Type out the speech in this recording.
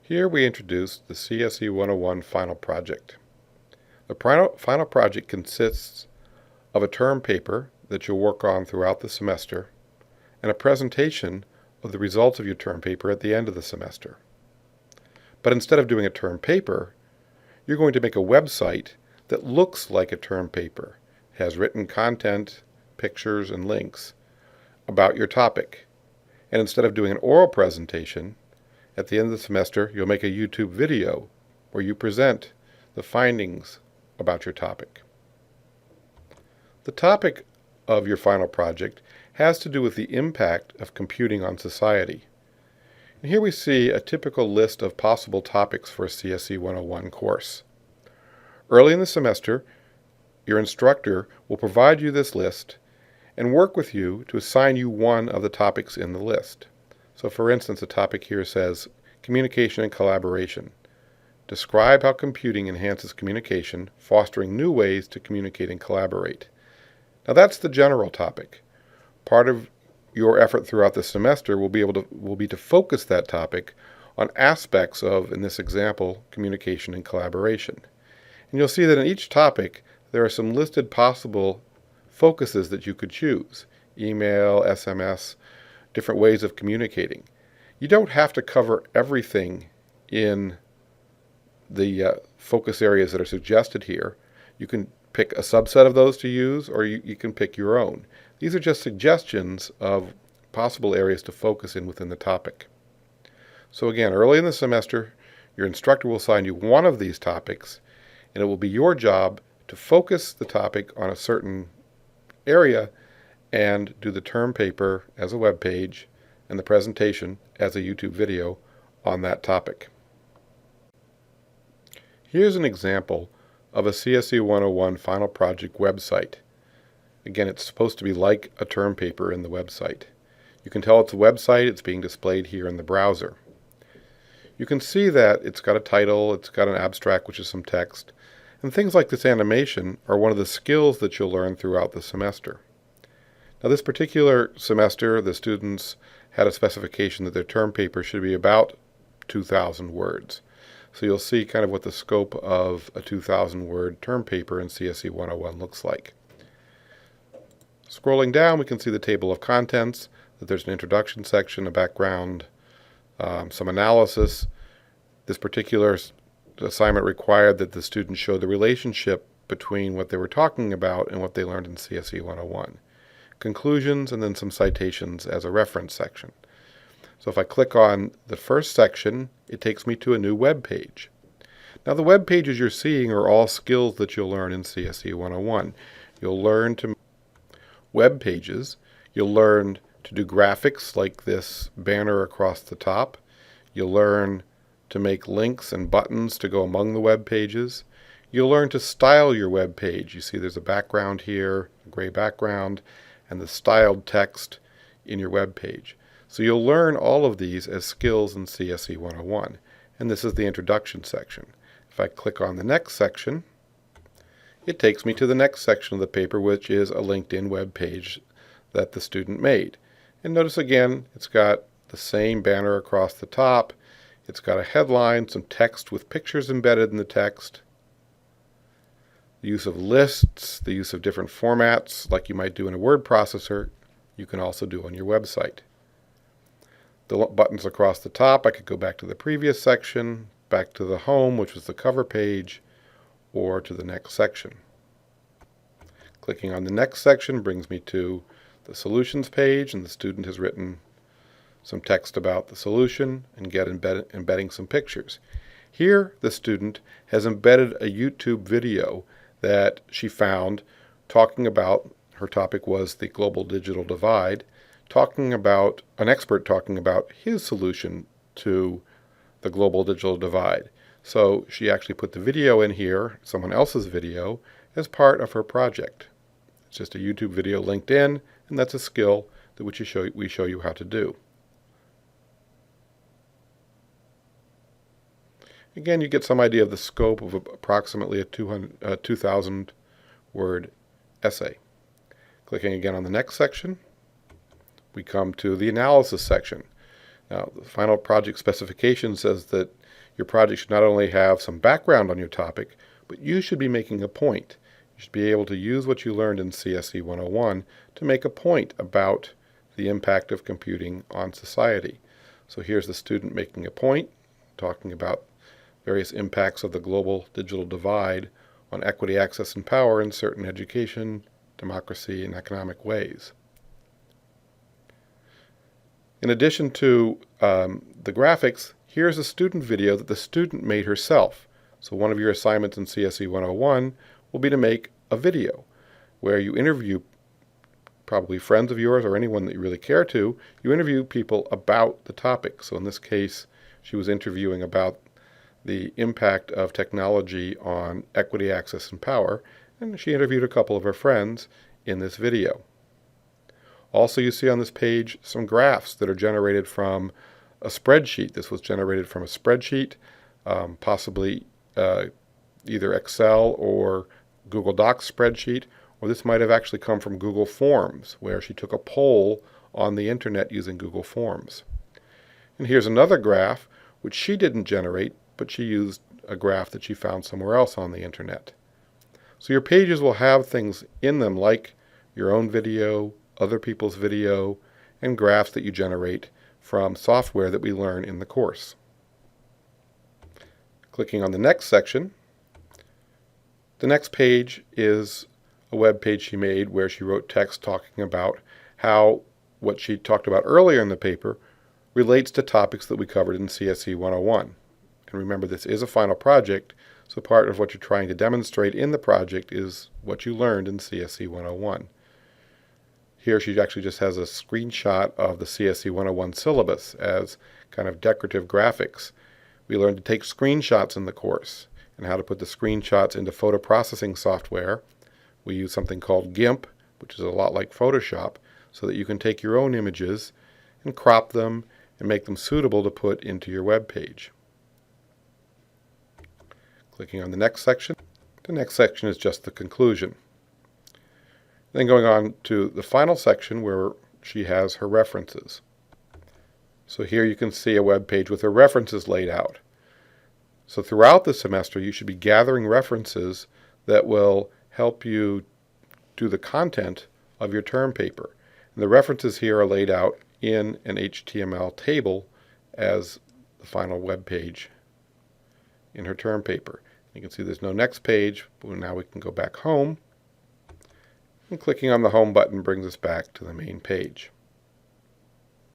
Here we introduce the csc101 final project. The final project consists of a term paper that you'll work on throughout the semester and a presentation of the results of your term paper at the end of the semester. But instead of doing a term paper, you're going to make a website that looks like a term paper. It has written content, pictures, and links about your topic. And instead of doing an oral presentation, at the end of the semester, you'll make a YouTube video where you present the findings about your topic. The topic of your final project has to do with the impact of computing on society. And here we see a typical list of possible topics for a CSC 101 course. Early in the semester, your instructor will provide you this list and work with you to assign you one of the topics in the list. So for instance, the topic here says communication and collaboration. Describe how computing enhances communication, fostering new ways to communicate and collaborate. Now that's the general topic. Part of your effort throughout the semester will be to focus that topic on aspects of, in this example, communication and collaboration. And you'll see that in each topic there are some listed possible focuses that you could choose: email, SMS, different ways of communicating. You don't have to cover everything in the focus areas that are suggested here. You can pick a subset of those to use, or you can pick your own. These are just suggestions of possible areas to focus in within the topic. So again, early in the semester, your instructor will assign you one of these topics, and it will be your job to focus the topic on a certain area and do the term paper as a web page and the presentation as a YouTube video on that topic. Here's an example of a CSC 101 final project website. Again, it's supposed to be like a term paper in the website. You can tell it's a website. It's being displayed here in the browser. You can see that it's got a title, it's got an abstract, which is some text, and things like this animation are one of the skills that you'll learn throughout the semester. Now this particular semester, the students had a specification that their term paper should be about 2,000 words. So you'll see kind of what the scope of a 2,000 word term paper in CSC 101 looks like. Scrolling down, we can see the table of contents, that there's an introduction section, a background, some analysis. This particular assignment required that the students show the relationship between what they were talking about and what they learned in CSC 101. Conclusions, and then some citations as a reference section. So if I click on the first section, it takes me to a new web page. Now the web pages you're seeing are all skills that you'll learn in CSC 101. You'll learn to web pages. You'll learn to do graphics like this banner across the top. You'll learn to make links and buttons to go among the web pages. You'll learn to style your web page. You see there's a background here, a gray background, and the styled text in your web page. So you'll learn all of these as skills in CSC 101. And this is the introduction section. If I click on the next section, it takes me to the next section of the paper, which is a LinkedIn web page that the student made. And notice again, it's got the same banner across the top. It's got a headline, some text with pictures embedded in the text, the use of lists, the use of different formats like you might do in a word processor, you can also do on your website. The buttons across the top, I could go back to the previous section, back to the home, which was the cover page, or to the next section. Clicking on the next section brings me to the solutions page, and the student has written some text about the solution and embedding some pictures. Here the student has embedded a YouTube video that she found talking about, her topic was the global digital divide, talking about an expert talking about his solution to the global digital divide. So she actually put the video in here, someone else's video, as part of her project. It's just a YouTube video linked in, and that's a skill that we show you how to do. Again, you get some idea of the scope of approximately a 2,000 word essay. Clicking again on the next section, we come to the analysis section. Now, the final project specification says that Your project should not only have some background on your topic, but you should be making a point. You should be able to use what you learned in CSC 101 to make a point about the impact of computing on society. So here's the student making a point, talking about various impacts of the global digital divide on equity, access, and power in certain education, democracy, and economic ways. In addition to the graphics, here's a student video that the student made herself. So one of your assignments in CSE 101 will be to make a video where you interview probably friends of yours or anyone that you really care to. You interview people about the topic. So in this case, she was interviewing about the impact of technology on equity, access, and power, and she interviewed a couple of her friends in this video. Also, you see on this page some graphs that are generated from a spreadsheet. This was generated from a spreadsheet, possibly either Excel or Google Docs spreadsheet, or this might have actually come from Google Forms, where she took a poll on the internet using Google Forms. And here's another graph, which she didn't generate, but she used a graph that she found somewhere else on the internet. So your pages will have things in them like your own video, other people's video, and graphs that you generate from software that we learn in the course. Clicking on the next section, the next page is a web page she made where she wrote text talking about how what she talked about earlier in the paper relates to topics that we covered in CSE 101. And remember, this is a final project, so part of what you're trying to demonstrate in the project is what you learned in CSE 101. Here she actually just has a screenshot of the CSE 101 syllabus as kind of decorative graphics. We learned to take screenshots in the course and how to put the screenshots into photo processing software. We use something called GIMP, which is a lot like Photoshop, so that you can take your own images and crop them and make them suitable to put into your web page. Clicking on the next section. The next section is just the conclusion. Then going on to the final section where she has her references. So here you can see a web page with her references laid out. So throughout the semester you should be gathering references that will help you do the content of your term paper. And the references here are laid out in an HTML table as the final web page in her term paper. You can see there's no next page, but now we can go back home. And clicking on the home button brings us back to the main page.